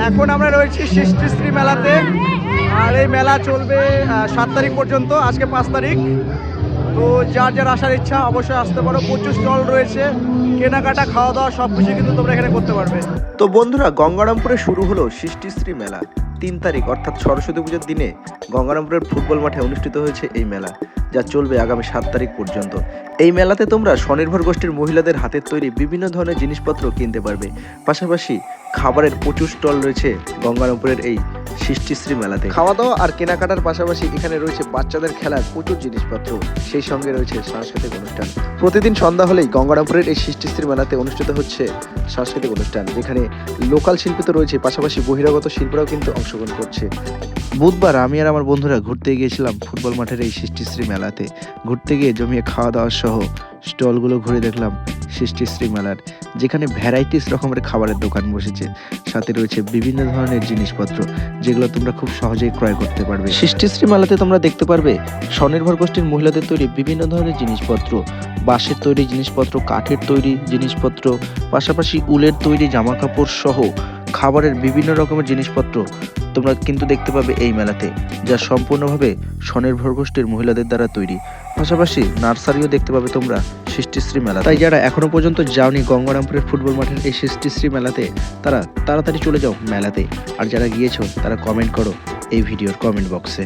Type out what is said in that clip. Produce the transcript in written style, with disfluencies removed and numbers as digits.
এখন আমরা রয়েছি সৃষ্টিশ্রী মেলাতে, আর এই মেলা চলবে 7 তারিখ পর্যন্ত, আজকে 5 তারিখ। তো যার যার আসার ইচ্ছা অবশ্যই আসতে পারো। প্রচুর স্টল রয়েছে, কেনাকাটা, খাওয়া দাওয়া সব কিছু কিন্তু তোমরা এখানে করতে পারবে। তো বন্ধুরা, গঙ্গারামপুরে শুরু হলো সৃষ্টিশ্রী মেলা। 3 তারিখ অর্থাৎ সরস্বতী পুজোর দিনে গঙ্গারামপুরের ফুটবল মাঠে অনুষ্ঠিত হয়েছে এই মেলা, যা চলবে আগামী 7 তারিখ পর্যন্ত। এই মেলাতে তোমরা স্বনির্ভর গোষ্ঠীর মহিলাদের হাতের তৈরি বিভিন্ন ধরনের জিনিসপত্র কিনতে পারবে। পাশাপাশি খাবারের প্রচুর স্টল রয়েছে গঙ্গারামপুরের এই সৃষ্টিশ্রী মেলাতে। খাওয়া দাওয়া আর কেনাকাটার পাশাপাশি এখানে রয়েছে বাচ্চাদের খেলার প্রচুর জিনিসপত্র, সেই সঙ্গে রয়েছে সাংস্কৃতিক অনুষ্ঠান। প্রতিদিন সন্ধ্যা হলেই গঙ্গারামপুরের এই সৃষ্টিশ্রী মেলাতে অনুষ্ঠিত হচ্ছে সাংস্কৃতিক অনুষ্ঠান, যেখানে লোকাল শিল্পী তো রয়েছে, পাশাপাশি বহিরাগত শিল্পীরাও কিন্তু অংশগ্রহণ করছে। বুধবার আমি আর আমার বন্ধুরা ঘুরতে গিয়েছিলাম ফুটবল মাঠের এই সৃষ্টিশ্রী মেলাতে। ঘুরতে গিয়ে জমিয়ে খাওয়া দাওয়া সহ স্টলগুলো ঘুরে দেখলাম সৃষ্টিশ্রী মেলার, যেখানে ভ্যারাইটিস রকমের খাবারের দোকান বসেছে। সাথে রয়েছে বিভিন্ন ধরনের জিনিসপত্র, যেগুলো তোমরা খুব সহজেই ক্রয় করতে পারবে। সৃষ্টিশ্রী মেলাতে তোমরা দেখতে পারবে স্বনির্ভর গোষ্ঠীর মহিলাদের তৈরি বিভিন্ন ধরনের জিনিসপত্র, বাঁশের তৈরি জিনিসপত্র, কাঠের তৈরি জিনিসপত্র, পাশাপাশি উলের তৈরি জামা কাপড় সহ খাবারের বিভিন্ন রকমের জিনিসপত্র তোমরা কিন্তু দেখতে পাবে এই মেলাতে, যা সম্পূর্ণভাবে স্বনির্ভর গোষ্ঠীর মহিলাদের দ্বারা তৈরি। পাশাপাশি নার্সারিও দেখতে পাবে তোমরা সৃষ্টিশ্রী মেলা। তাই যারা এখনো পর্যন্ত যাওনি গঙ্গারামপুরের ফুটবল মাঠের এই সৃষ্টিশ্রী মেলাতে, তারা তাড়াতাড়ি চলে যাও মেলাতে। আর যারা গিয়েছো তারা কমেন্ট করো এই ভিডিওর কমেন্ট বক্সে।